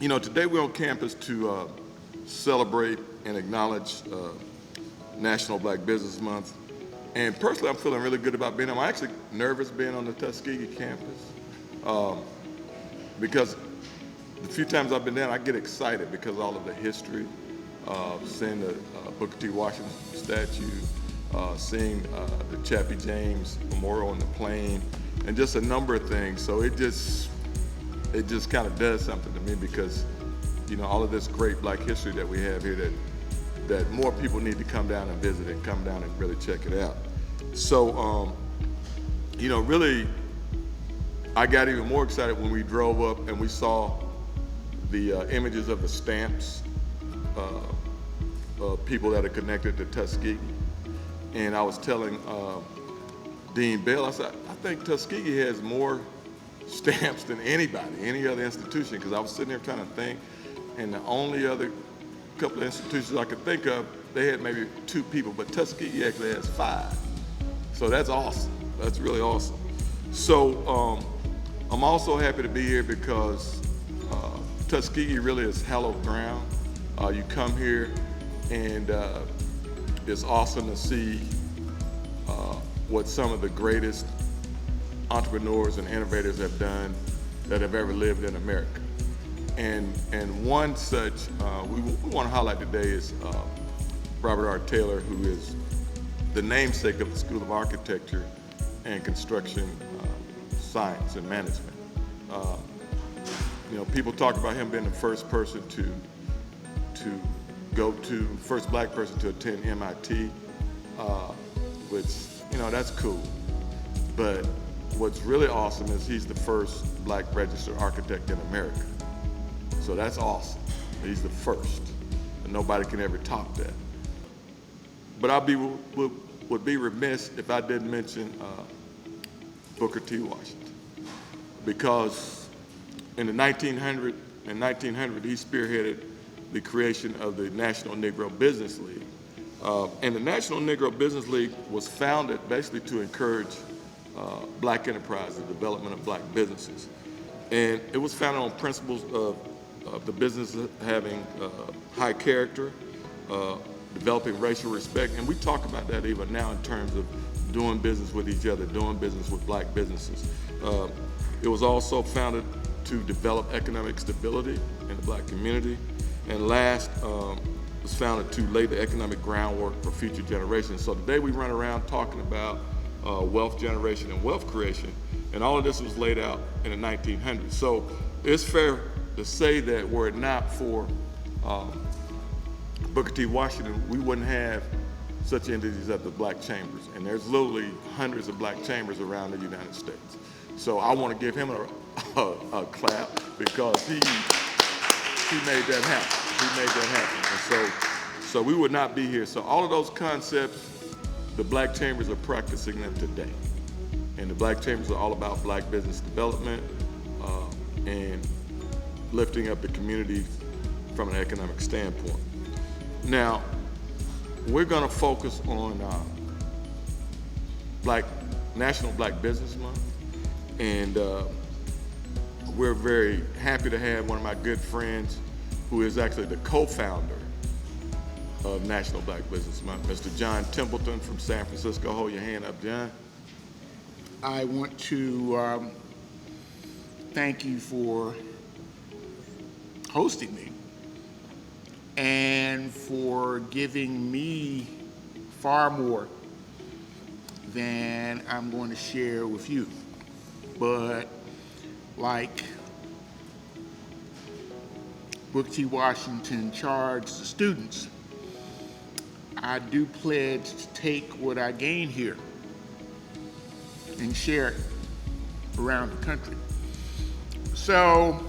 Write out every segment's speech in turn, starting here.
Today we're on campus to celebrate and acknowledge National Black Business Month. And personally, I'm feeling really good about being here. I'm actually nervous being on the Tuskegee campus because the few times I've been down, I get excited because of all of the history, seeing the Booker T. Washington statue, seeing the Chappie James Memorial on the plane, and just a number of things. So it just kind of does something to me because, all of this great Black history that we have here that more people need to come down and visit and come down and really check it out. So, really, I got even more excited when we drove up and we saw the images of the stamps of people that are connected to Tuskegee. And I was telling Dean Bell, I said, I think Tuskegee has more stamps than any other institution, because I was sitting there trying to think, and the only other couple of institutions I could think of, they had maybe 2 people, but Tuskegee actually has 5. So that's awesome. That's really awesome. So I'm also happy to be here because Tuskegee really is hallowed ground. You come here and it's awesome to see what some of the greatest entrepreneurs and innovators have done that have ever lived in America. And one such we want to highlight today is Robert R. Taylor, who is the namesake of the School of Architecture and Construction Science and Management. People talk about him being the first person first Black person to attend MIT, which, that's cool. But what's really awesome is he's the first Black registered architect in America. So that's awesome. He's the first, and nobody can ever top that. But I would be remiss if I didn't mention Booker T. Washington, because in the 1900, he spearheaded the creation of the National Negro Business League. And the National Negro Business League was founded basically to encourage Black enterprise, the development of Black businesses. And it was founded on principles of the business having high character, developing racial respect, and we talk about that even now in terms of doing business with each other, doing business with Black businesses. It was also founded to develop economic stability in the Black community, and last, was founded to lay the economic groundwork for future generations. So today we run around talking about wealth generation and wealth creation, and all of this was laid out in the 1900s. So it's fair to say that were it not for Booker T. Washington, we wouldn't have such entities as the Black Chambers. And there's literally hundreds of Black Chambers around the United States. So I want to give him a clap because he made that happen. He made that happen. And so we would not be here. So all of those concepts, the Black Chambers are practicing them today. And the Black Chambers are all about Black business development and lifting up the community from an economic standpoint. Now, we're going to focus on National Black Business Month, and we're very happy to have one of my good friends who is actually the co-founder of National Black Business Month, Mr. John Templeton from San Francisco. Hold your hand up, John. I want to thank you for hosting me and for giving me far more than I'm going to share with you. But like Booker T. Washington charged the students, I do pledge to take what I gain here and share it around the country. So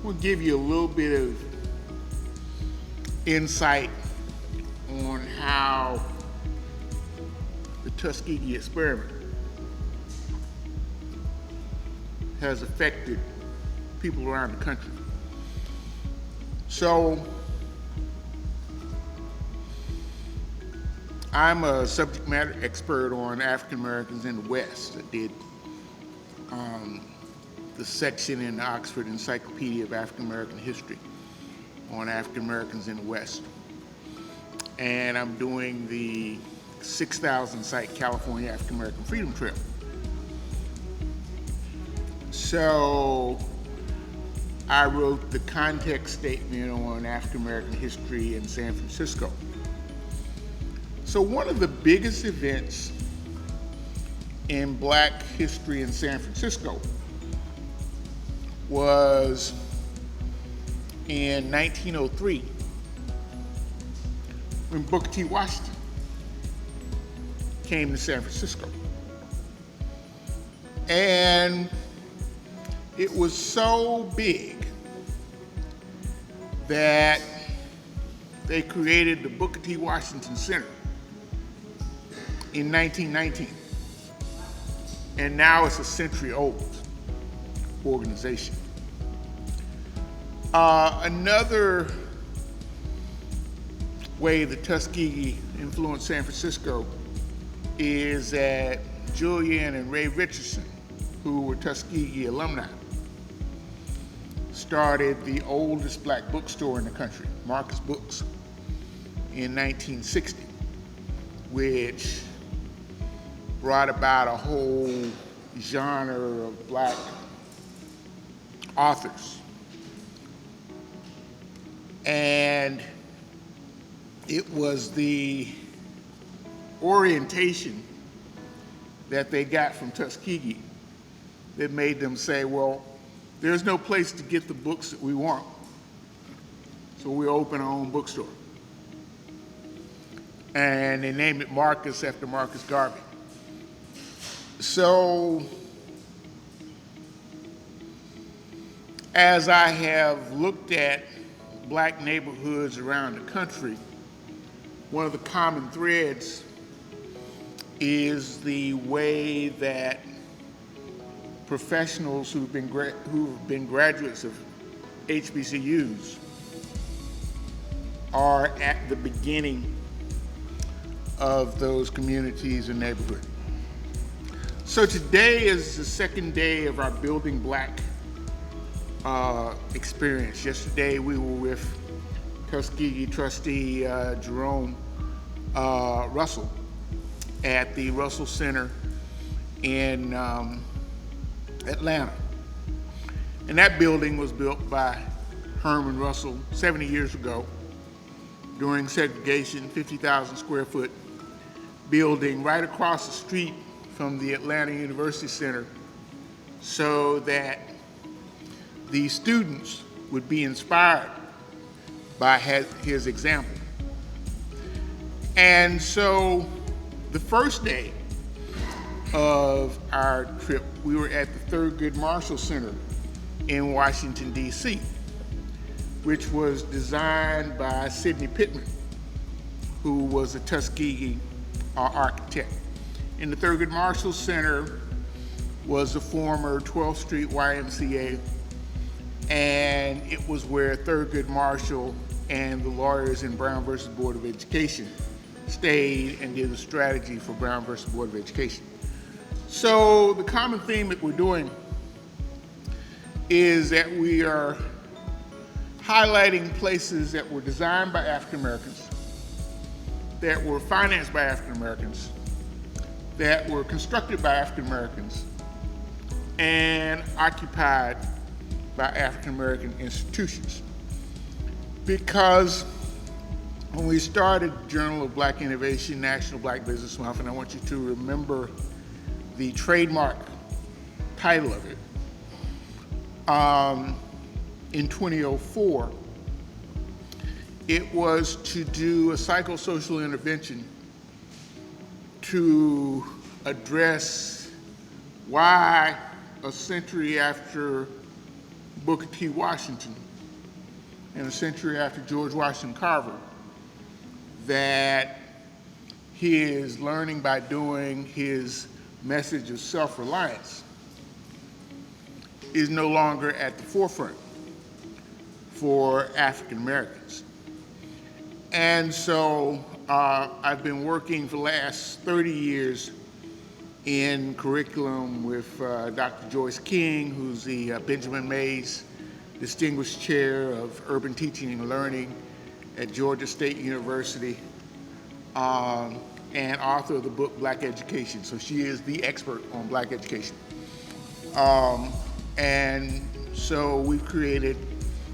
we'll give you a little bit of insight on how the Tuskegee experiment has affected people around the country. So I'm a subject matter expert on African Americans in the West. I did the section in the Oxford Encyclopedia of African American History on African Americans in the West. And I'm doing the 6,000 site California African American Freedom Trail. So I wrote the context statement on African American history in San Francisco. So one of the biggest events in Black history in San Francisco was in 1903 when Booker T. Washington came to San Francisco. And it was so big that they created the Booker T. Washington Center in 1919. And now it's a century-old organization. Another way the Tuskegee influenced San Francisco is that Julian and Ray Richardson, who were Tuskegee alumni, started the oldest Black bookstore in the country, Marcus Books, in 1960, which brought about a whole genre of Black authors. And it was the orientation that they got from Tuskegee that made them say, well, there's no place to get the books that we want, so we'll open our own bookstore. And they named it Marcus after Marcus Garvey. So as I have looked at Black neighborhoods around the country, one of the common threads is the way that professionals who've been graduates of HBCUs are at the beginning of those communities and neighborhoods. So today is the second day of our Building Black experience. Yesterday we were with Tuskegee trustee Jerome Russell at the Russell Center in Atlanta. And that building was built by Herman Russell 70 years ago during segregation, 50,000 square foot building right across the street from the Atlanta University Center so that the students would be inspired by his example. And so the first day of our trip, we were at the Thurgood Marshall Center in Washington, D.C., which was designed by Sidney Pittman, who was a Tuskegee architect. And the Thurgood Marshall Center was the former 12th Street YMCA, and it was where Thurgood Marshall and the lawyers in Brown versus Board of Education stayed and did a strategy for Brown versus Board of Education. So the common theme that we're doing is that we are highlighting places that were designed by African Americans, that were financed by African Americans, that were constructed by African Americans, and occupied by African American institutions. Because when we started Journal of Black Innovation, National Black Business Month, and I want you to remember the trademark title of it, in 2004, it was to do a psychosocial intervention to address why a century after Booker T. Washington and a century after George Washington Carver, that his learning by doing, his message of self-reliance is no longer at the forefront for African Americans. And so I've been working for the last 30 years in curriculum with Dr. Joyce King, who's the Benjamin Mays Distinguished Chair of Urban Teaching and Learning at Georgia State University, and author of the book Black Education. So she is the expert on Black education. And so we've created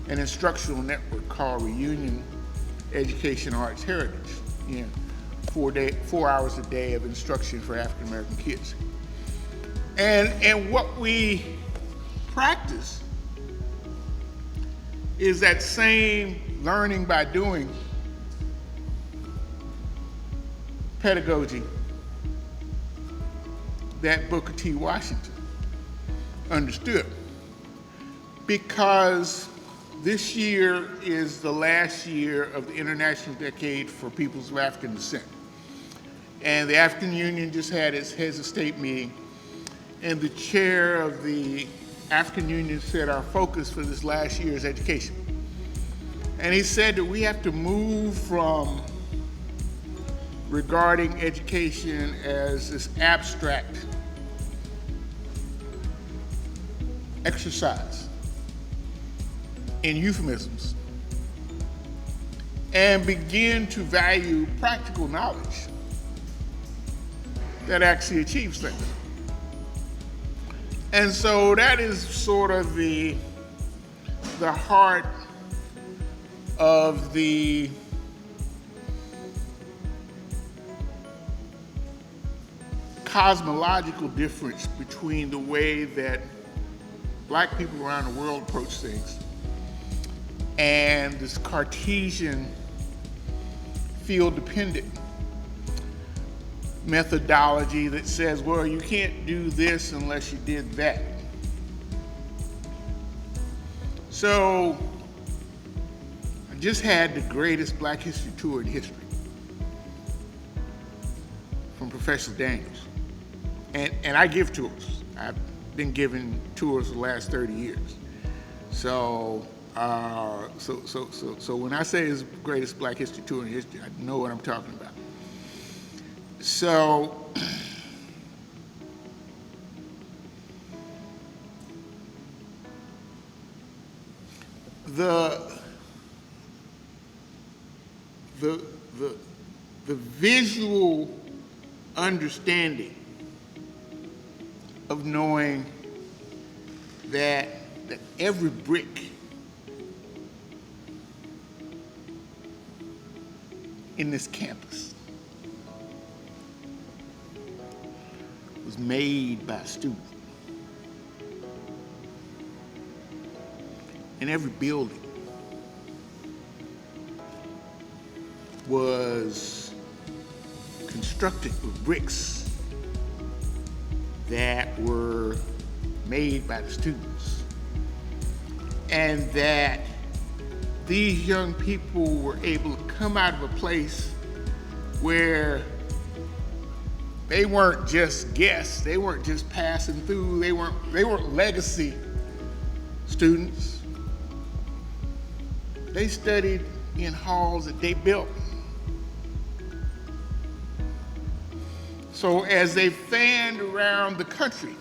an instructional network called Reunion Education Arts Heritage. 4 hours a day of instruction for African American kids. And what we practice is that same learning by doing pedagogy that Booker T. Washington understood. Because this year is the last year of the International Decade for Peoples of African Descent. And the African Union just had its heads of state meeting, and the chair of the African Union said our focus for this last year is education. And he said that we have to move from regarding education as this abstract exercise in euphemisms and begin to value practical knowledge that actually achieves things. And so that is sort of the heart of the cosmological difference between the way that Black people around the world approach things and this Cartesian field-dependent methodology that says, well, you can't do this unless you did that. So I just had the greatest Black History tour in history from Professor Danials. And I give tours. I've been giving tours the last 30 years. So when I say it's the greatest Black History tour in history, I know what I'm talking about. So the visual understanding of knowing that every brick in this campus was made by a student. And every building was constructed with bricks that were made by the students. And that these young people were able to come out of a place where they weren't just guests, they weren't just passing through, they weren't legacy students. They studied in halls that they built. So as they fanned around the country,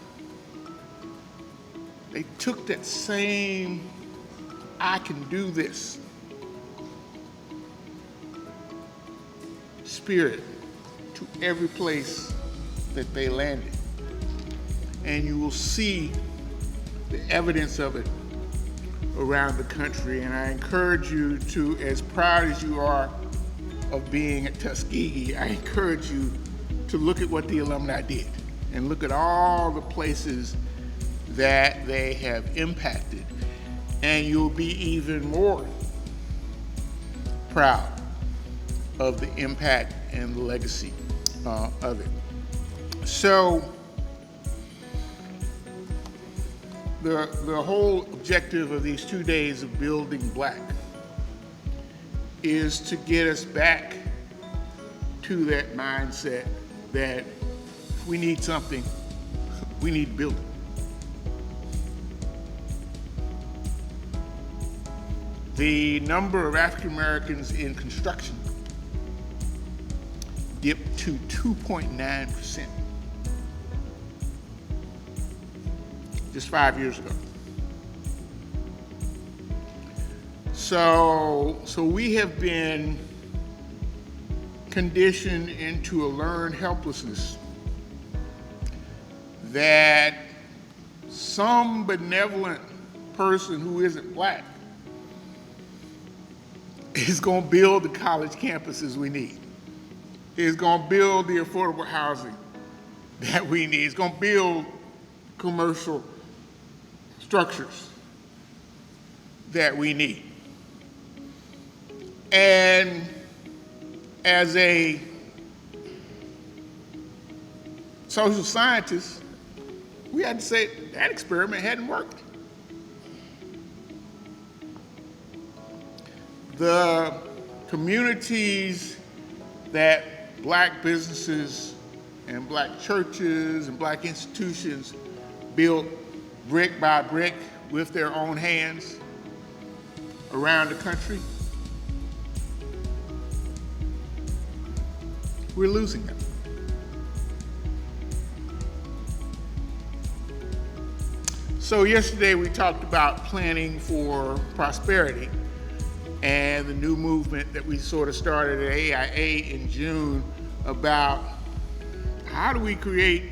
they took that same, I can do this spirit to every place that they landed. And you will see the evidence of it around the country. And I encourage you to, as proud as you are of being at Tuskegee, I encourage you to look at what the alumni did and look at all the places that they have impacted. And you'll be even more proud of the impact and the legacy of it. So the whole objective of these 2 days of Building Black is to get us back to that mindset that if we need something, we need to build it. The number of African Americans in construction dipped to 2.9% just 5 years ago. So we have been conditioned into a learned helplessness that some benevolent person who isn't black is going to build the college campuses we need, is going to build the affordable housing that we need, is going to build commercial structures that we need. And as a social scientist, we had to say that experiment hadn't worked. The communities that black businesses and black churches and black institutions built brick by brick with their own hands around the country, we're losing them. So yesterday we talked about planning for prosperity and the new movement that we sort of started at AIA in June about how do we create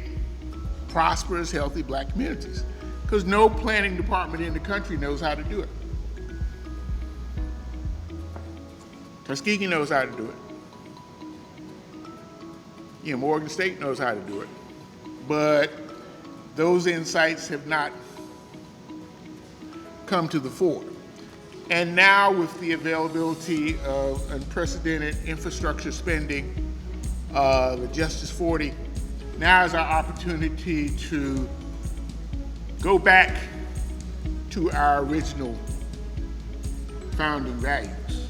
prosperous, healthy black communities? Because no planning department in the country knows how to do it. Tuskegee knows how to do it. Morgan State knows how to do it. But those insights have not come to the fore. And now with the availability of unprecedented infrastructure spending, the Justice 40, now is our opportunity to go back to our original founding values,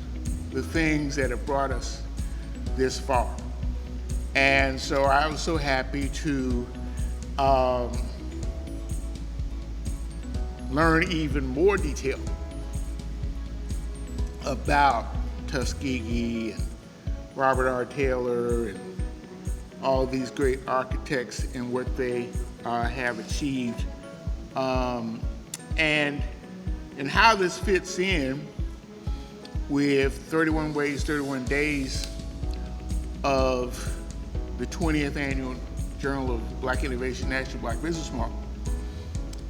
the things that have brought us this far. And so I was so happy to learn even more detail about Tuskegee and Robert R. Taylor and all these great architects and what they have achieved, and how this fits in with 31 Ways, 31 Days of the 20th Annual Journal of Black Innovation National Black Business Month,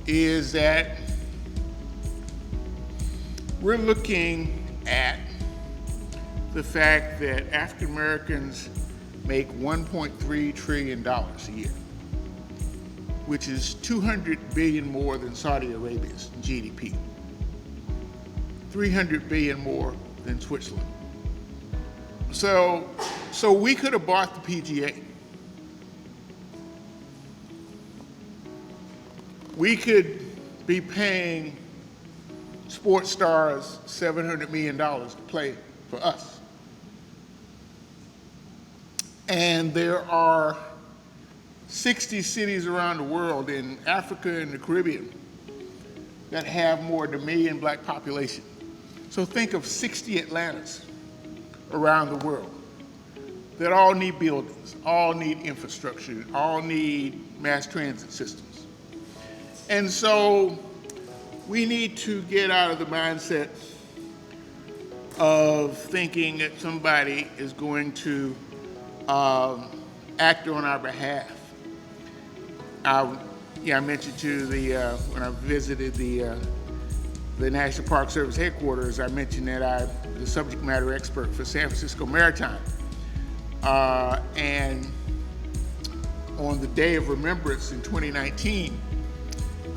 is that we're looking at the fact that African Americans make $1.3 trillion a year, which is 200 billion more than Saudi Arabia's GDP, 300 billion more than Switzerland. So we could have bought the PGA. We could be paying sports stars $700 million to play for us. And there are 60 cities around the world in Africa and the Caribbean that have more than 1 million black population. So think of 60 Atlantas around the world that all need buildings, all need infrastructure, all need mass transit systems. And so we need to get out of the mindset of thinking that somebody is going to act on our behalf. I mentioned to when I visited the National Park Service headquarters, I mentioned that I'm the subject matter expert for San Francisco Maritime. And on the Day of Remembrance in 2019,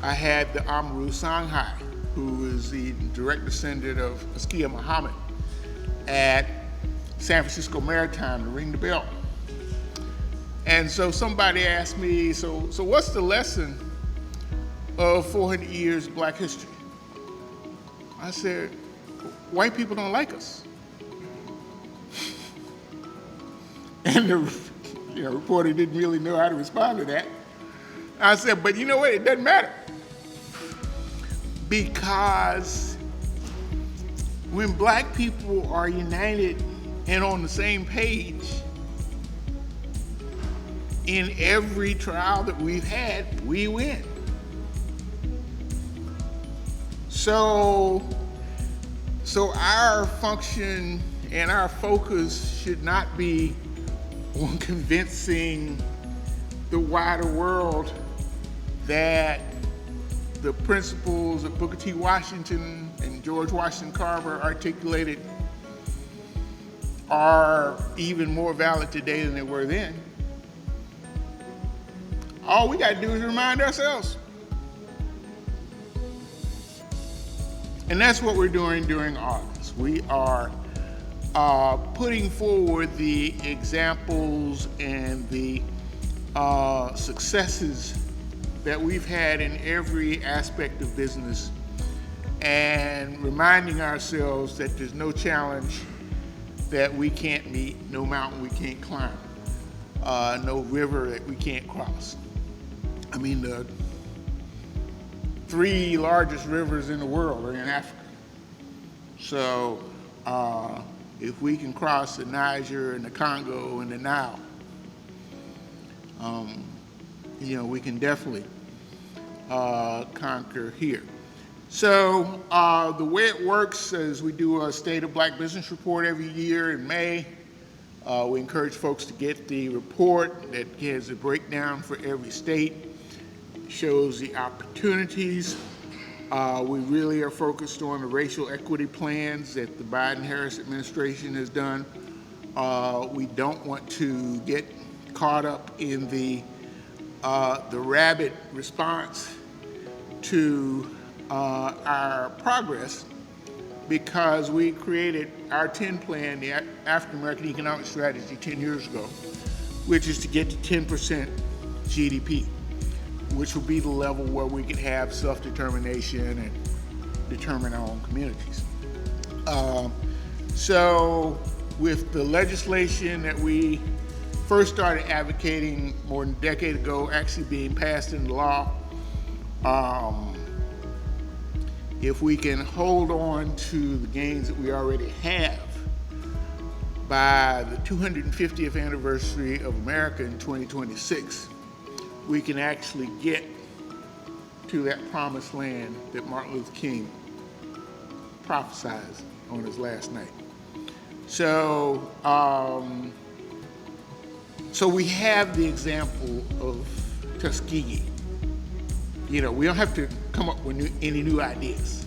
I had the Amaru Songhai, who is the direct descendant of Askia Muhammad, at San Francisco Maritime to ring the bell. And so somebody asked me, so what's the lesson of 400 years of black history? I said, white people don't like us. And the reporter didn't really know how to respond to that. I said, but you know what, it doesn't matter. Because when black people are united and on the same page, in every trial that we've had, we win. So our function and our focus should not be on convincing the wider world that the principles that Booker T. Washington and George Washington Carver articulated are even more valid today than they were then. All we got to do is remind ourselves. And that's what we're doing during August. We are putting forward the examples and the successes that we've had in every aspect of business, and reminding ourselves that there's no challenge that we can't meet, no mountain we can't climb, no river that we can't cross. I mean, the 3 largest rivers in the world are in Africa. So if we can cross the Niger and the Congo and the Nile, we can definitely conquer here. So the way it works is we do a State of Black Business report every year in May. We encourage folks to get the report that has a breakdown for every state, shows the opportunities. We really are focused on the racial equity plans that the Biden-Harris administration has done. We don't want to get caught up in the rabid response to our progress, because we created our 10 plan, the African American Economic Strategy 10 years ago, which is to get to 10% GDP, which will be the level where we could have self-determination and determine our own communities. So with the legislation that we first started advocating more than a decade ago actually being passed into law, if we can hold on to the gains that we already have by the 250th anniversary of America in 2026, we can actually get to that promised land that Martin Luther King prophesied on his last night. So, so we have the example of Tuskegee. We don't have to come up with any new ideas.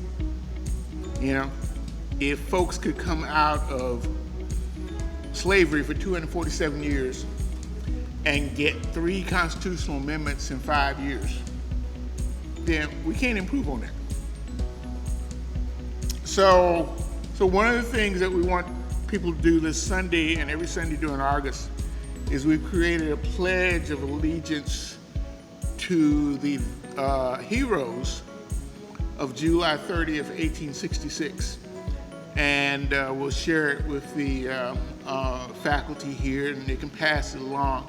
If folks could come out of slavery for 247 years and get 3 constitutional amendments in 5 years, then we can't improve on that. So one of the things that we want people to do this Sunday and every Sunday during August is we've created a pledge of allegiance to the heroes of July 30th, 1866. And we'll share it with the faculty here, and they can pass it along.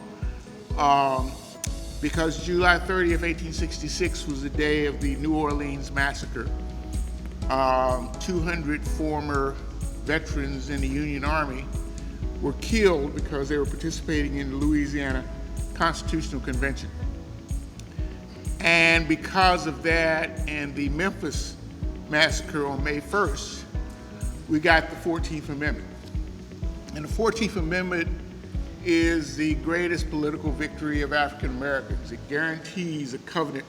Because July 30th, 1866 was the day of the New Orleans massacre. 200 former veterans in the Union Army were killed because they were participating in the Louisiana Constitutional Convention. And because of that and the Memphis massacre on May 1st, we got the 14th Amendment. And the 14th Amendment is the greatest political victory of African Americans. It guarantees a covenant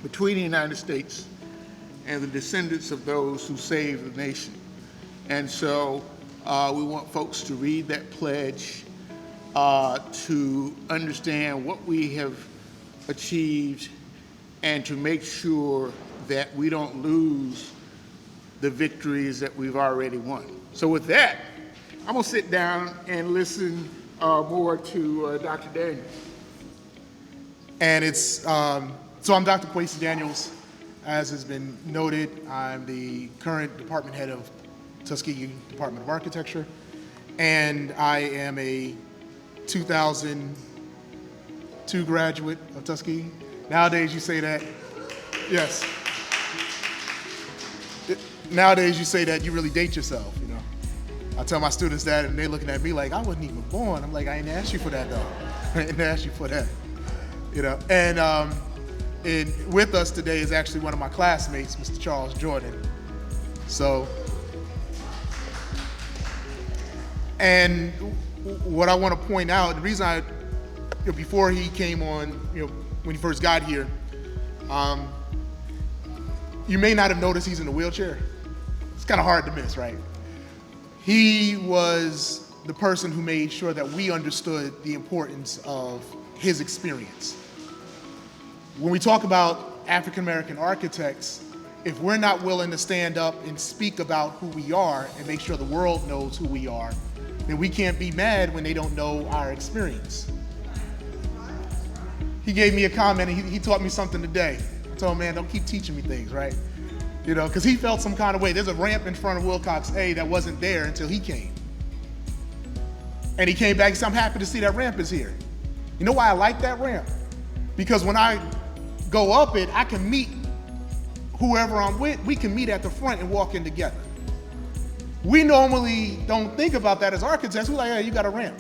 between the United States and the descendants of those who saved the nation. And so we want folks to read that pledge, to understand what we have achieved, and to make sure that we don't lose the victories that we've already won. So with that, I'm gonna sit down and listen more to Dr. Daniels. And it's, so I'm Dr. Kwesi Danials. As has been noted, I'm the current department head of Tuskegee Department of Architecture, and I am a 2002 graduate of Tuskegee. Nowadays you say that, yes. Nowadays you say that you really date yourself, I tell my students that, and they're looking at me like, I wasn't even born. I'm like, I didn't ask you for that though. I didn't ask you for that, And with us today is actually one of my classmates, Mr. Charles Jordan. So, and what I want to point out, the reason before he came on, when he first got here, you may not have noticed he's in a wheelchair. It's kind of hard to miss, right? He was the person who made sure that we understood the importance of his experience. When we talk about African American architects, if we're not willing to stand up and speak about who we are and make sure the world knows who we are, then we can't be mad when they don't know our experience. He gave me a comment, and he taught me something today. I told him, man, don't keep teaching me things, right? Because he felt some kind of way. There's a ramp in front of Wilcox A that wasn't there until he came. And he came back and said, I'm happy to see that ramp is here. You know why I like that ramp? Because when I go up it, I can meet whoever I'm with. We can meet at the front and walk in together. We normally don't think about that as architects. We're like, hey, you got a ramp.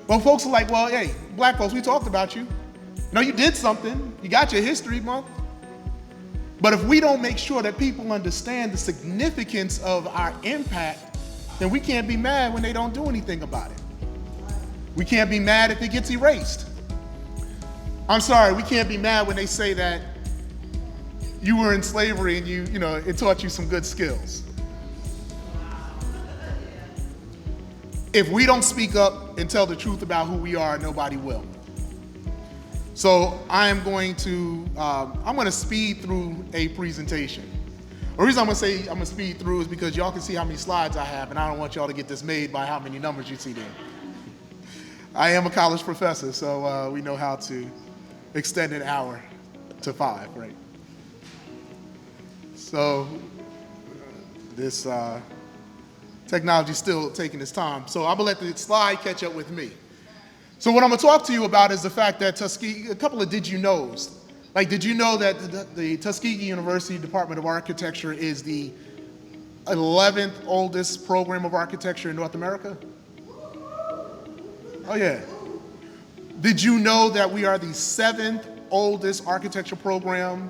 Well, folks are like, well, hey, black folks, we talked about you. No, you did something. You got your history month. But if we don't make sure that people understand the significance of our impact, then we can't be mad when they don't do anything about it. We can't be mad if it gets erased. I'm sorry, we can't be mad when they say that you were in slavery and it taught you some good skills. If we don't speak up and tell the truth about who we are, nobody will. So I'm going to speed through a presentation. The reason I'm going to speed through is because y'all can see how many slides I have, and I don't want y'all to get dismayed by how many numbers you see there. I am a college professor, so we know how to extend an hour to 5, right? So this technology is still taking its time. So I'm going to let the slide catch up with me. So what I'm going to talk to you about is the fact that Tuskegee, a couple of did you knows. Like, did you know that the Tuskegee University Department of Architecture is the 11th oldest program of architecture in North America? Oh yeah. Did you know that we are the 7th oldest architecture program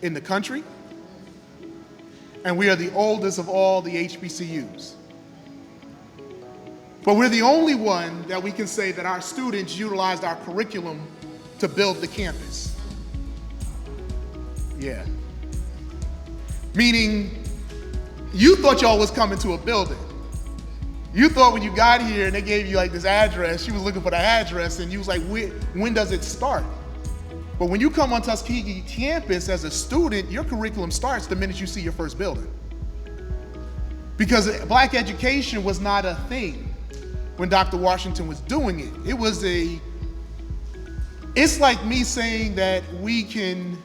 in the country? And we are the oldest of all the HBCUs. But we're the only one that we can say that our students utilized our curriculum to build the campus. Yeah. Meaning, you thought y'all was coming to a building. You thought when you got here and they gave you like this address, you was looking for the address and you was like, when does it start? But when you come on Tuskegee campus as a student, your curriculum starts the minute you see your first building. Because black education was not a thing when Dr. Washington was doing it. It's like me saying that we can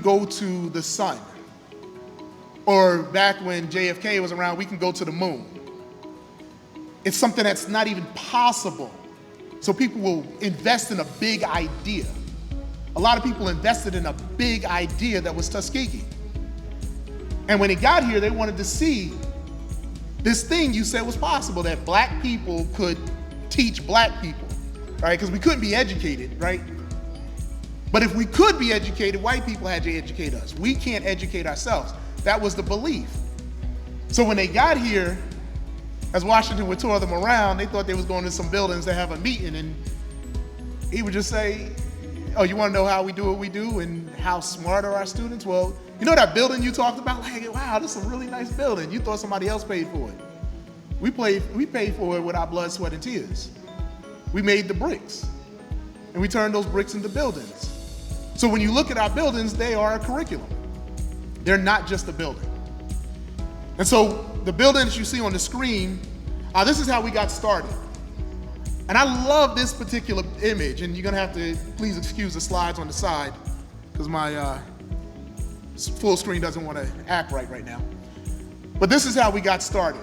go to the sun. Or back when JFK was around, we can go to the moon. It's something that's not even possible. So people will invest in a big idea. A lot of people invested in a big idea that was Tuskegee. And when it got here, they wanted to see this thing you said was possible, that black people could teach black people, right? Because we couldn't be educated, right? But if we could be educated, white people had to educate us. We can't educate ourselves. That was the belief. So when they got here, as Washington would tour them around, they thought they was going to some buildings to have a meeting, and he would just say, oh, you want to know how we do what we do and how smart are our students? Well, you know that building you talked about? Like, wow, this is a really nice building. You thought somebody else paid for it. We paid for it with our blood, sweat, and tears. We made the bricks, and we turned those bricks into buildings. So when you look at our buildings, they are a curriculum. They're not just a building. And so the building that you see on the screen, this is how we got started. And I love this particular image, and you're gonna have to please excuse the slides on the side because my full screen doesn't want to act right now. But this is how we got started.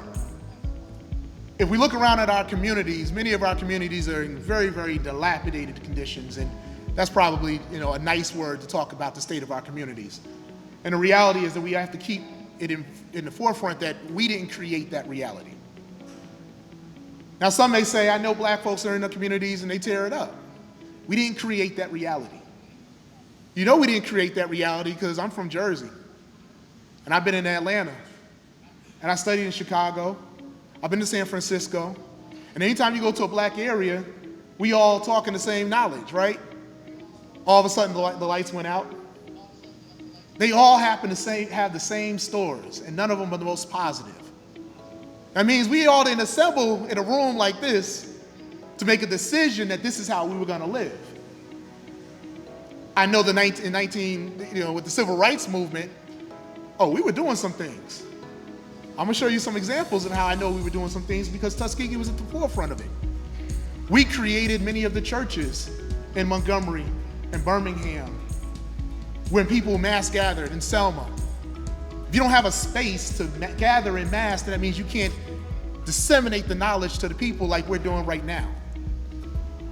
If we look around at our communities, many of our communities are in very, very dilapidated conditions, and that's probably a nice word to talk about the state of our communities. And the reality is that we have to keep it in the forefront that we didn't create that reality. Now, some may say, I know black folks are in the communities and they tear it up. We didn't create that reality. You know we didn't create that reality because I'm from Jersey, and I've been in Atlanta, and I studied in Chicago. I've been to San Francisco, and anytime you go to a black area, we all talking the same knowledge, right? All of a sudden the lights went out. They all happen to have the same stories, and none of them are the most positive. That means we all didn't assemble in a room like this to make a decision that this is how we were going to live. I know with the civil rights movement, we were doing some things. I'm gonna show you some examples of how I know we were doing some things because Tuskegee was at the forefront of it. We created many of the churches in Montgomery and Birmingham when people mass gathered in Selma. If you don't have a space to gather in mass, then that means you can't disseminate the knowledge to the people like we're doing right now.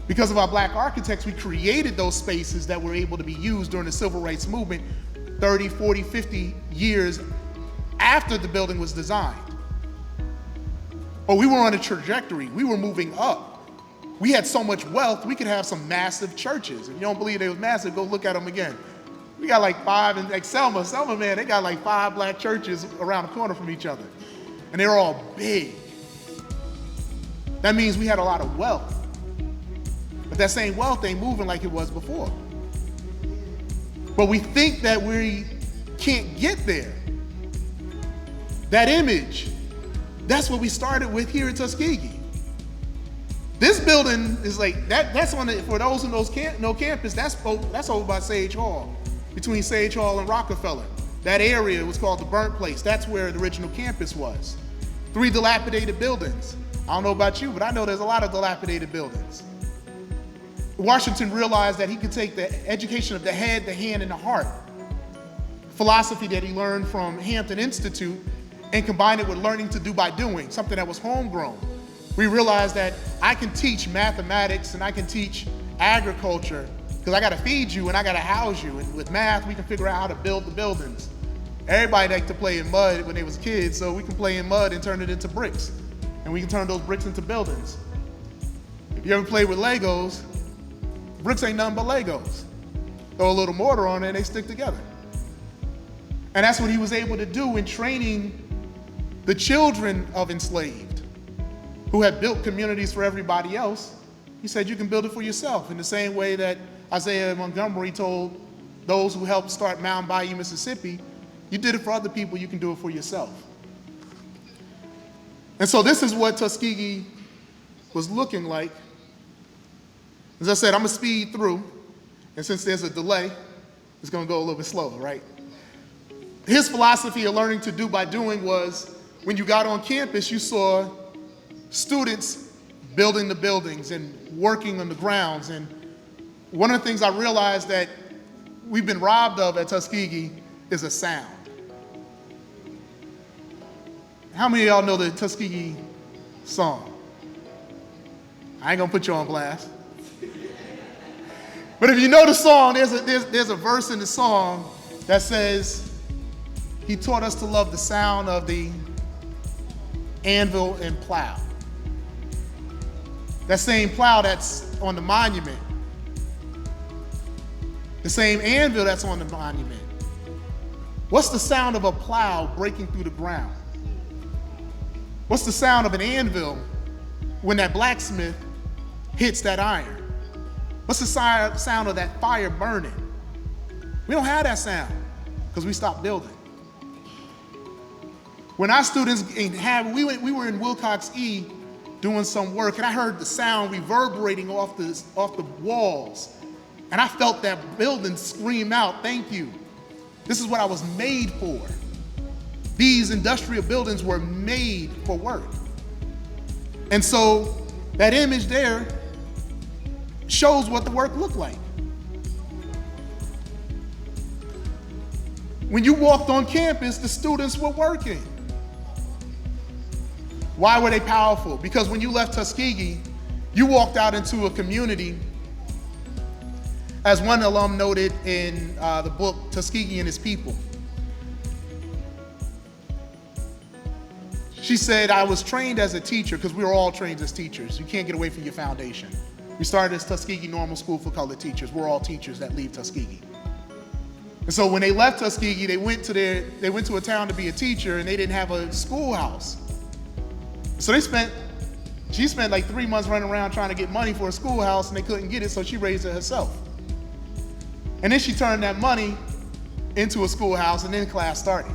Because of our black architects, we created those spaces that were able to be used during the civil rights movement 30, 40, 50 years after the building was designed. We were on a trajectory. We were moving up. We had so much wealth, we could have some massive churches. If you don't believe they was massive, go look at them again. We got like 5, and like Selma, man, they got like 5 black churches around the corner from each other. And they were all big. That means we had a lot of wealth. But that same wealth ain't moving like it was before. But we think that we can't get there. That image, that's what we started with here at Tuskegee. This building is like, that's on the, for those who know campus, that's over by Sage Hall, between Sage Hall and Rockefeller. That area was called the Burnt Place. That's where the original campus was. 3 dilapidated buildings. I don't know about you, but I know there's a lot of dilapidated buildings. Washington realized that he could take the education of the head, the hand, and the heart, philosophy that he learned from Hampton Institute, and combine it with learning to do by doing, something that was homegrown. We realized that I can teach mathematics and I can teach agriculture because I got to feed you and I got to house you. And with math, we can figure out how to build the buildings. Everybody liked to play in mud when they was kids, so we can play in mud and turn it into bricks. And we can turn those bricks into buildings. If you ever played with Legos, bricks ain't nothing but Legos. Throw a little mortar on it and they stick together. And that's what he was able to do in training the children of enslaved who had built communities for everybody else. He said you can build it for yourself in the same way that Isaiah Montgomery told those who helped start Mound Bayou, Mississippi, you did it for other people, you can do it for yourself. And so this is what Tuskegee was looking like. As I said, I'm gonna speed through, and since there's a delay, it's gonna go a little bit slower, right? His philosophy of learning to do by doing was, when you got on campus, you saw students building the buildings and working on the grounds. And one of the things I realized that we've been robbed of at Tuskegee is a sound. How many of y'all know the Tuskegee song? I ain't gonna put you on blast. But if you know the song, there's a verse in the song that says, he taught us to love the sound of the anvil and plow. That same plow that's on the monument. The same anvil that's on the monument. What's the sound of a plow breaking through the ground? What's the sound of an anvil when that blacksmith hits that iron? What's the sound of that fire burning? We don't have that sound because we stopped building. When our students, we were in Wilcox E doing some work, and I heard the sound reverberating off the walls, and I felt that building scream out, thank you. This is what I was made for. These industrial buildings were made for work. And so that image there shows what the work looked like. When you walked on campus, the students were working. Why were they powerful? Because when you left Tuskegee, you walked out into a community, as one alum noted in the book, Tuskegee and His People. She said, I was trained as a teacher, because we were all trained as teachers. You can't get away from your foundation. We started as Tuskegee Normal School for Colored Teachers. We're all teachers that leave Tuskegee. And so when they left Tuskegee, they went to a town to be a teacher, and they didn't have a schoolhouse. So she spent like 3 months running around trying to get money for a schoolhouse, and they couldn't get it, so she raised it herself. And then she turned that money into a schoolhouse, and then class started.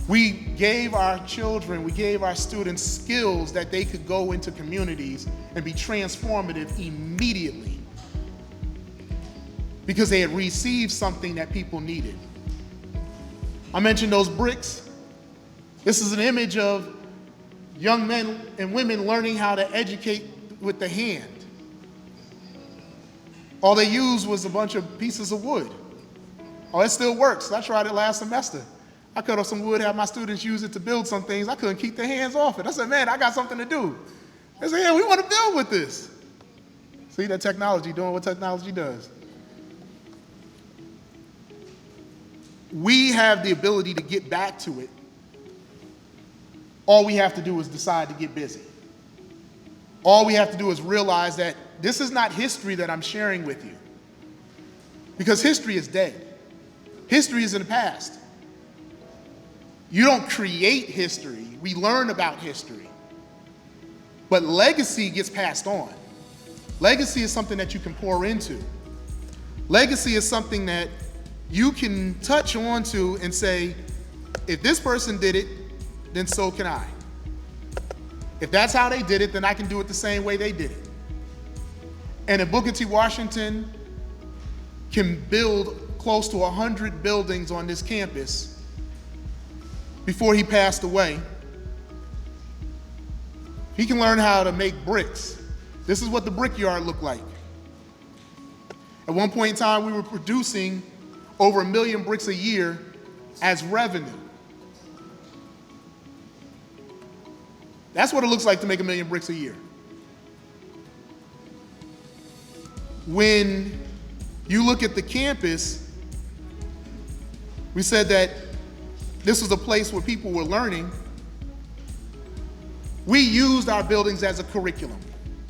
We gave our children, we gave our students skills that they could go into communities and be transformative immediately because they had received something that people needed. I mentioned those bricks. This is an image of young men and women learning how to educate with the hand. All they used was a bunch of pieces of wood. Oh, it still works. I tried it last semester. I cut off some wood, have my students use it to build some things. I couldn't keep their hands off it. I said, man, I got something to do. They said, yeah, we want to build with this. See, that technology doing what technology does. We have the ability to get back to it. All we have to do is decide to get busy. All we have to do is realize that this is not history that I'm sharing with you. Because history is dead. History is in the past. You don't create history. We learn about history. But legacy gets passed on. Legacy is something that you can pour into. Legacy is something that you can touch onto and say, if this person did it, then so can I. If that's how they did it, then I can do it the same way they did it. And if Booker T. Washington can build close to 100 buildings on this campus before he passed away, he can learn how to make bricks. This is what the brickyard looked like. At one point in time, we were producing over 1 million bricks a year as revenue. That's what it looks like to make 1 million bricks a year. When you look at the campus, we said that this was a place where people were learning. We used our buildings as a curriculum.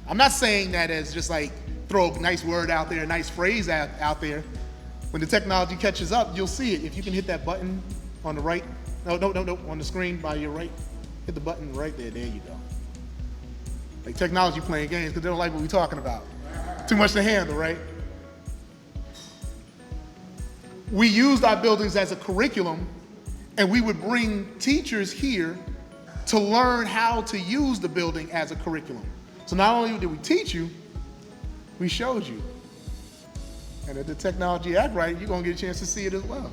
I'm not saying that as just like throw a nice word out there, a nice phrase out there. When the technology catches up, you'll see it. If you can hit that button on the right, no, on the screen by your right, hit the button right there, there you go. Like technology playing games because they don't like what we're talking about. Too much to handle, right? We used our buildings as a curriculum, and we would bring teachers here to learn how to use the building as a curriculum. So not only did we teach you, we showed you. And if the technology act right, you're gonna get a chance to see it as well.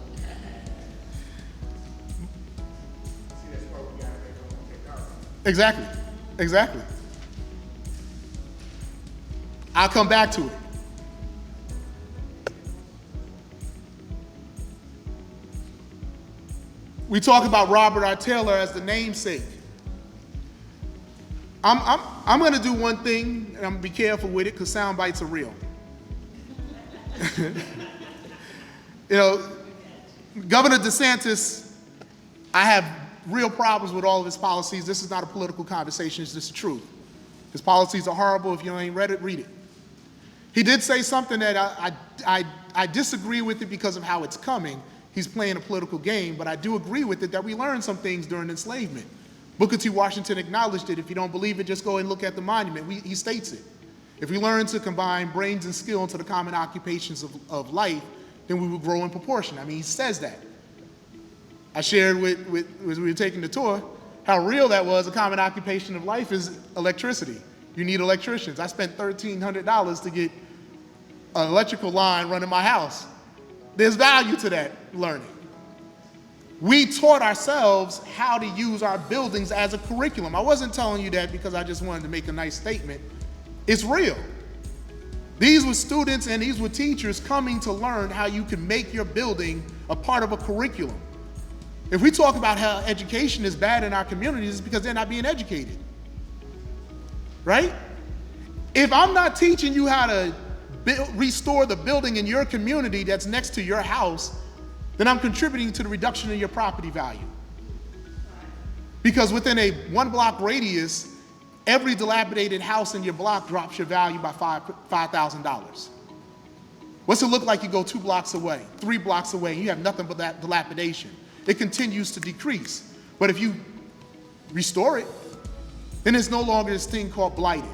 Exactly, exactly. I'll come back to it. We talk about Robert R. Taylor as the namesake. I'm going to do one thing, and I'm going to be careful with it because sound bites are real. You know, Governor DeSantis, I have real problems with all of his policies. This is not a political conversation, it's just the truth. His policies are horrible. If you ain't read it, read it. He did say something that I disagree with it because of how it's coming. He's playing a political game, but I do agree with it that we learned some things during enslavement. Booker T. Washington acknowledged it. If you don't believe it, just go and look at the monument. He states it. If we learn to combine brains and skill into the common occupations of life, then we will grow in proportion. I mean, he says that. I shared as we were taking the tour, how real that was. A common occupation of life is electricity. You need electricians. I spent $1,300 to get an electrical line running my house. There's value to that learning. We taught ourselves how to use our buildings as a curriculum. I wasn't telling you that because I just wanted to make a nice statement. It's real. These were students and these were teachers coming to learn how you can make your building a part of a curriculum. If we talk about how education is bad in our communities, it's because they're not being educated, right? If I'm not teaching you how to restore the building in your community that's next to your house, then I'm contributing to the reduction in your property value. Because within a 1 block radius, every dilapidated house in your block drops your value by $5,000. What's it look like you go 2 blocks away, 3 blocks away, and you have nothing but that dilapidation? It continues to decrease. But if you restore it, then it's no longer this thing called blighted.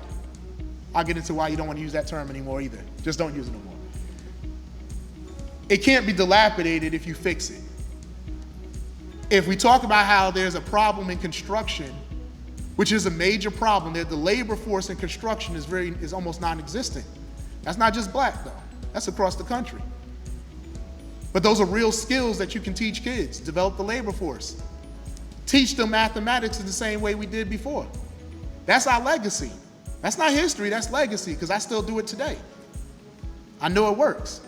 I'll get into why you don't want to use that term anymore either. Just don't use it no more. It can't be dilapidated if you fix it. If we talk about how there's a problem in construction, which is a major problem, that the labor force in construction is almost non-existent. That's not just black though, that's across the country. But those are real skills that you can teach kids. Develop the labor force. Teach them mathematics in the same way we did before. That's our legacy. That's not history, that's legacy, because I still do it today. I know it works.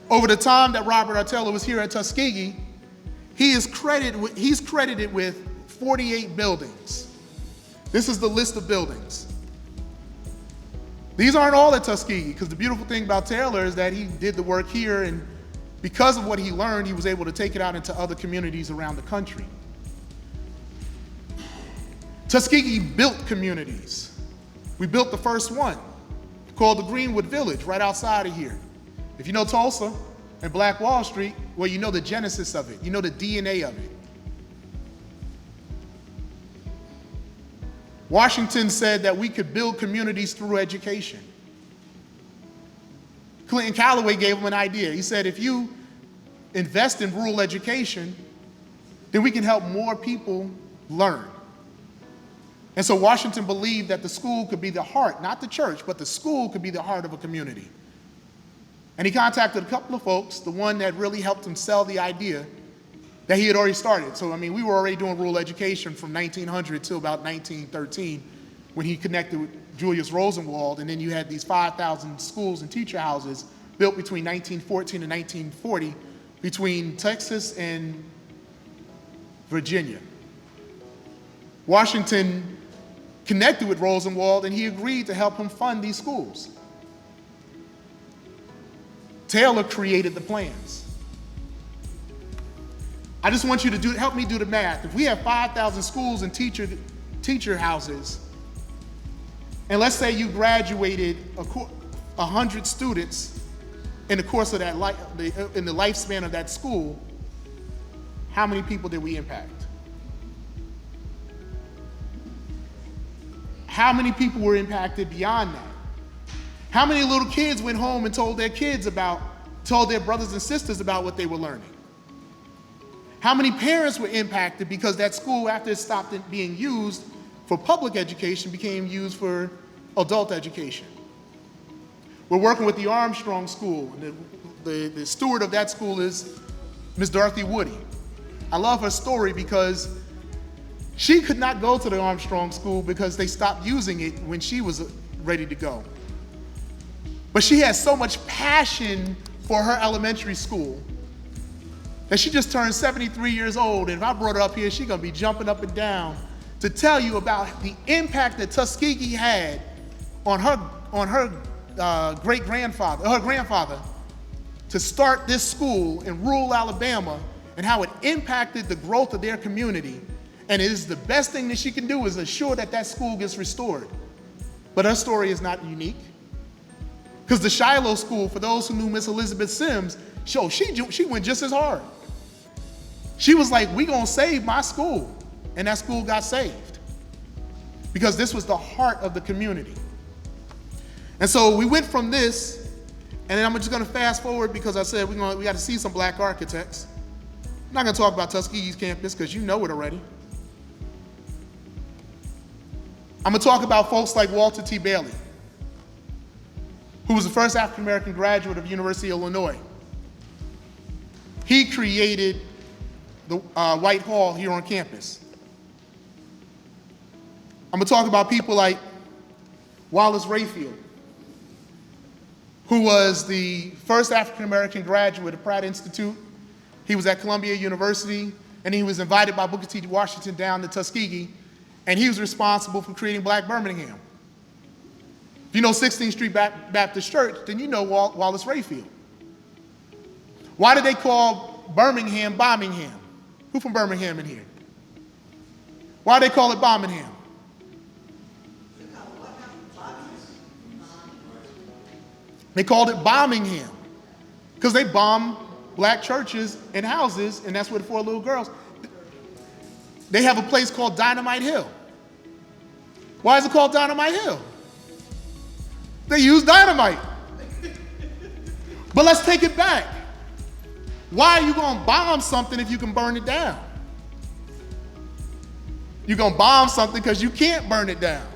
Over the time that Robert Artella was here at Tuskegee, he's credited with 48 buildings. This is the list of buildings. These aren't all at Tuskegee, because the beautiful thing about Taylor is that he did the work here, and because of what he learned, he was able to take it out into other communities around the country. Tuskegee built communities. We built the first one, called the Greenwood Village, right outside of here. If you know Tulsa and Black Wall Street, well, you know the genesis of it. You know the DNA of it. Washington said that we could build communities through education. Clinton Calloway gave him an idea. He said, if you invest in rural education, then we can help more people learn. And so Washington believed that the school could be the heart, not the church, but the school could be the heart of a community. And he contacted a couple of folks, the one that really helped him sell the idea that he had already started. So, I mean, we were already doing rural education from 1900 till about 1913 when he connected with Julius Rosenwald, and then you had these 5,000 schools and teacher houses built between 1914 and 1940 between Texas and Virginia. Washington connected with Rosenwald, and he agreed to help him fund these schools. Taylor created the plans. I just want you to help me do the math. If we have 5,000 schools and teacher houses, and let's say you graduated 100 students in the course of that in the lifespan of that school, how many people did we impact? How many people were impacted beyond that? How many little kids went home and told their brothers and sisters about what they were learning? How many parents were impacted because that school, after it stopped being used for public education, became used for adult education? We're working with the Armstrong School. The steward of that school is Ms. Dorothy Woody. I love her story because she could not go to the Armstrong School because they stopped using it when she was ready to go. But she has so much passion for her elementary school that she just turned 73 years old, and if I brought her up here, she's gonna be jumping up and down to tell you about the impact that Tuskegee had on her grandfather, to start this school in rural Alabama, and how it impacted the growth of their community. And it is the best thing that she can do is ensure that that school gets restored. But her story is not unique. Because the Shiloh School, for those who knew Miss Elizabeth Sims, she went just as hard. She was like, we gonna save my school. And that school got saved. Because this was the heart of the community. And so we went from this, and then I'm just gonna fast forward because I said we got to see some black architects. I'm not gonna talk about Tuskegee's campus because you know it already. I'm gonna talk about folks like Walter T. Bailey, who was the first African-American graduate of University of Illinois. He created the White Hall here on campus. I'm gonna talk about people like Wallace Rayfield, who was the first African-American graduate of Pratt Institute. He was at Columbia University, and he was invited by Booker T. Washington down to Tuskegee, and he was responsible for creating Black Birmingham. If you know 16th Street Baptist Church, then you know Wallace Rayfield. Why did they call Birmingham Birmingham? Who from Birmingham in here? Why do they call it Birmingham? They called it Bombingham because they bombed black churches and houses, and that's where the 4 little girls. They have a place called Dynamite Hill. Why is it called Dynamite Hill? They use dynamite. But let's take it back. Why are you going to bomb something if you can burn it down? You're going to bomb something because you can't burn it down.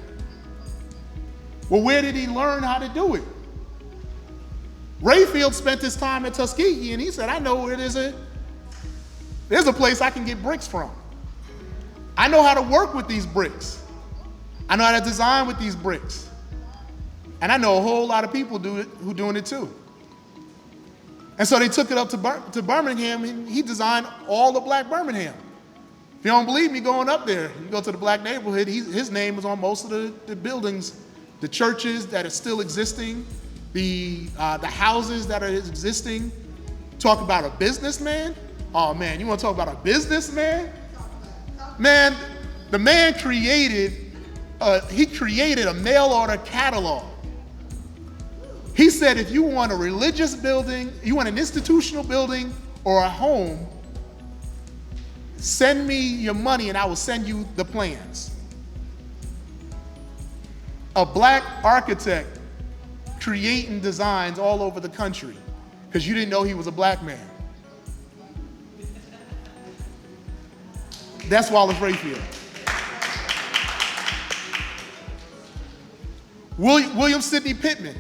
Well, where did he learn how to do it? Rayfield spent his time at Tuskegee, and he said, I know where there's a place I can get bricks from. I know how to work with these bricks. I know how to design with these bricks. And I know a whole lot of people who doing it too. And so they took it up to Birmingham, and he designed all the black Birmingham. If you don't believe me, going up there, you go to the black neighborhood, his name is on most of the buildings, the churches that are still existing, the houses that are existing. Talk about a businessman? Oh man, you want to talk about a businessman? Man, the man created a mail order catalog. He said, if you want a religious building, you want an institutional building or a home, send me your money and I will send you the plans. A black architect creating designs all over the country because you didn't know he was a black man. That's Wallace Rayfield. William Sidney Pittman,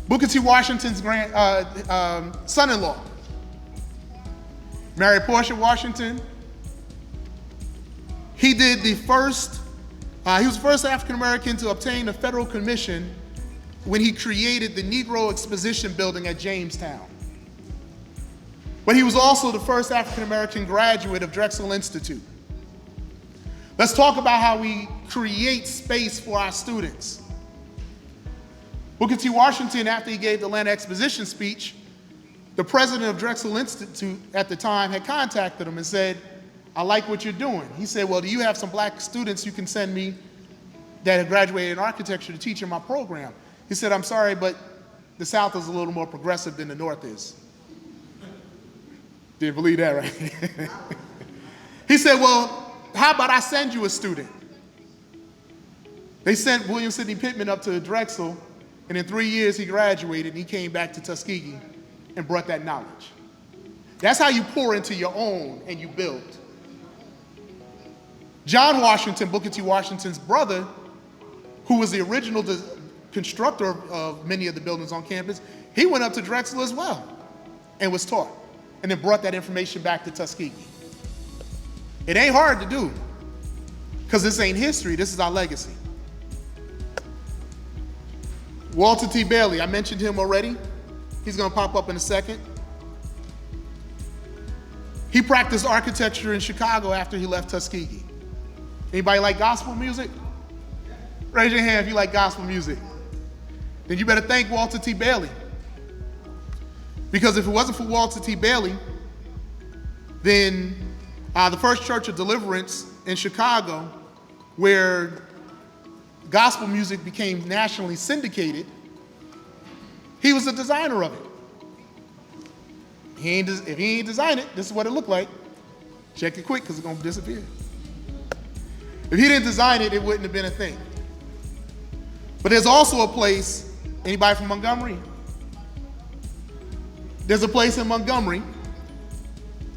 Booker T. Washington's son-in-law, married Portia Washington. He was the first African American to obtain a federal commission when he created the Negro Exposition Building at Jamestown. But he was also the first African American graduate of Drexel Institute. Let's talk about how we create space for our students. Booker T. Washington, after he gave the Atlanta Exposition speech, the president of Drexel Institute at the time had contacted him and said, I like what you're doing. He said, well, do you have some black students you can send me that have graduated in architecture to teach in my program? He said, I'm sorry, but the South is a little more progressive than the North is. Didn't believe that, right? He said, well, how about I send you a student? They sent William Sidney Pittman up to Drexel, and in 3 years he graduated and he came back to Tuskegee and brought that knowledge. That's how you pour into your own and you build. John Washington, Booker T. Washington's brother, who was the original constructor of many of the buildings on campus, he went up to Drexel as well and was taught, and then brought that information back to Tuskegee. It ain't hard to do, because this ain't history, this is our legacy. Walter T. Bailey, I mentioned him already. He's gonna pop up in a second. He practiced architecture in Chicago after he left Tuskegee. Anybody like gospel music? Raise your hand if you like gospel music. Then you better thank Walter T. Bailey. Because if it wasn't for Walter T. Bailey, then the First Church of Deliverance in Chicago, where gospel music became nationally syndicated, he was the designer of it. If he ain't designed it, this is what it looked like. Check it quick, because it's going to disappear. If he didn't design it, it wouldn't have been a thing. But there's also a place, anybody from Montgomery? There's a place in Montgomery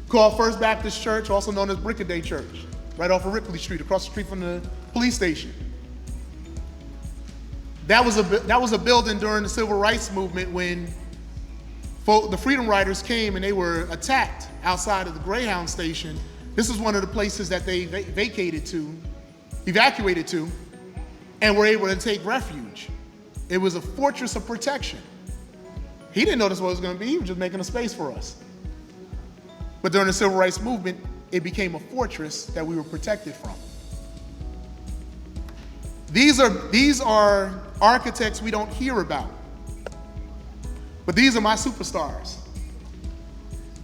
called First Baptist Church, also known as Brickaday Church, right off of Ripley Street, across the street from the police station. That was a building during the Civil Rights Movement when the Freedom Riders came and they were attacked outside of the Greyhound station. This is one of the places that they evacuated to, and were able to take refuge. It was a fortress of protection. He didn't know this was what it was going to be. He was just making a space for us. But during the Civil Rights Movement, it became a fortress that we were protected from. These are architects we don't hear about. But these are my superstars.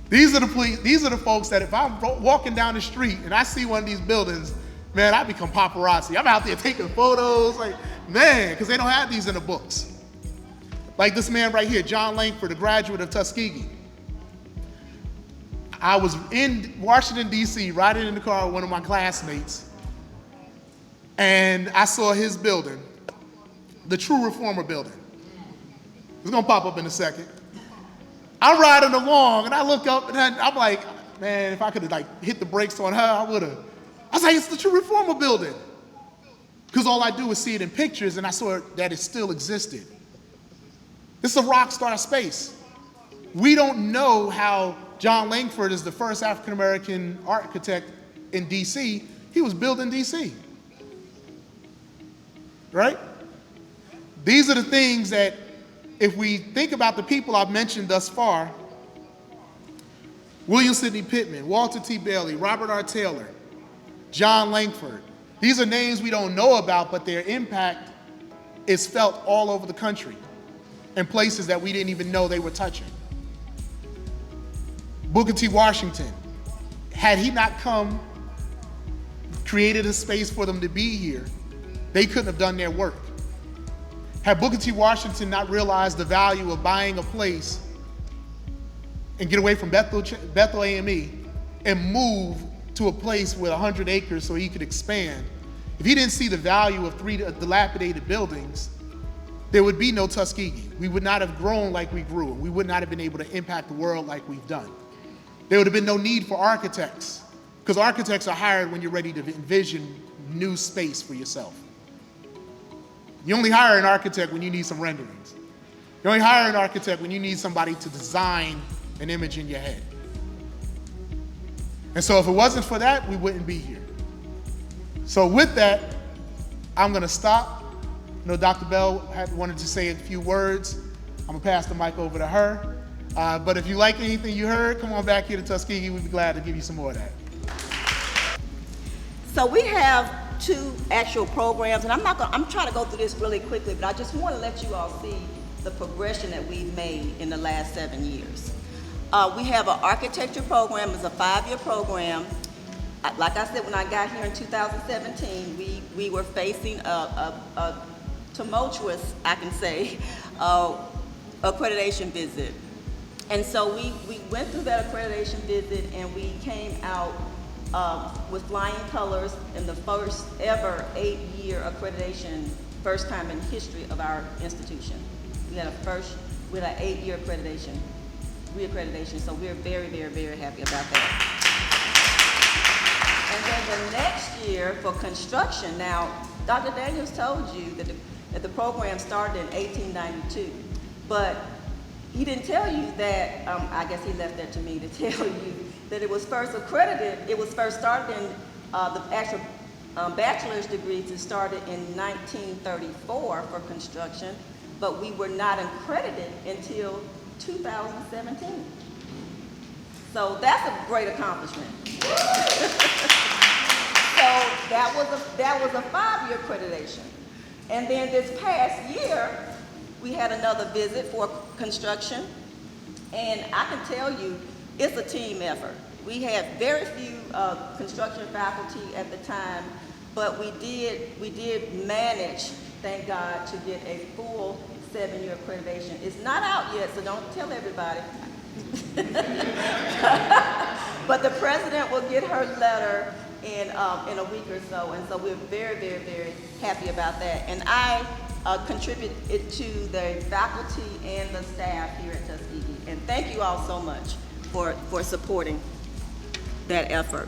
These are the folks that if I'm walking down the street and I see one of these buildings, man, I become paparazzi. I'm out there taking photos, like, man, because they don't have these in the books. Like this man right here, John Langford, a graduate of Tuskegee. I was in Washington, D.C., riding in the car with one of my classmates, and I saw his building, the True Reformer building. It's gonna pop up in a second. I'm riding along, and I look up, and I'm like, man, if I could have like hit the brakes on her, I would have. I was like, it's the True Reformer building. Because all I do is see it in pictures, and I saw that it still existed. It's a rock star space. We don't know how John Langford is the first African-American architect in DC. He was built in DC, right? These are the things that, if we think about the people I've mentioned thus far, William Sidney Pittman, Walter T. Bailey, Robert R. Taylor, John Langford, these are names we don't know about, but their impact is felt all over the country in places that we didn't even know they were touching. Booker T. Washington, had he not come, created a space for them to be here, they couldn't have done their work. Had Booker T. Washington not realized the value of buying a place and get away from Bethel AME and move to a place with 100 acres so he could expand, if he didn't see the value of 3 dilapidated buildings, there would be no Tuskegee. We would not have grown like we grew. We would not have been able to impact the world like we've done. There would have been no need for architects, because architects are hired when you're ready to envision new space for yourself. You only hire an architect when you need some renderings. You only hire an architect when you need somebody to design an image in your head. And so if it wasn't for that, we wouldn't be here. So with that, I'm gonna stop. I know Dr. Bell wanted to say a few words. I'm gonna pass the mic over to her. But if you like anything you heard, come on back here to Tuskegee. We'd be glad to give you some more of that. So we have 2 actual programs, and I'm trying to go through this really quickly, but I just want to let you all see the progression that we've made in the last 7 years. We have an architecture program. It's a 5-year program. Like I said, when I got here in 2017, we were facing a tumultuous, I can say, accreditation visit. And so we went through that accreditation visit, and we came out with flying colors in the first ever 8-year accreditation, first time in history of our institution. We had an 8-year accreditation, reaccreditation, so we're very, very, very happy about that. And then the next year for construction, now, Dr. Danials told you that the program started in 1892, but he didn't tell you that, I guess he left that to me to tell you, that it was first accredited, it was first started in, the actual bachelor's degrees started in 1934 for construction, but we were not accredited until 2017. So that's a great accomplishment. So that was a 5-year accreditation. And then this past year, we had another visit for construction, and I can tell you, it's a team effort. We had very few construction faculty at the time, but we did manage, thank God, to get a full 7-year accreditation. It's not out yet, so don't tell everybody. But the president will get her letter in a week or so, and so we're very, very, very happy about that. And I contribute it to the faculty and the staff here at Tuskegee. And thank you all so much for supporting that effort.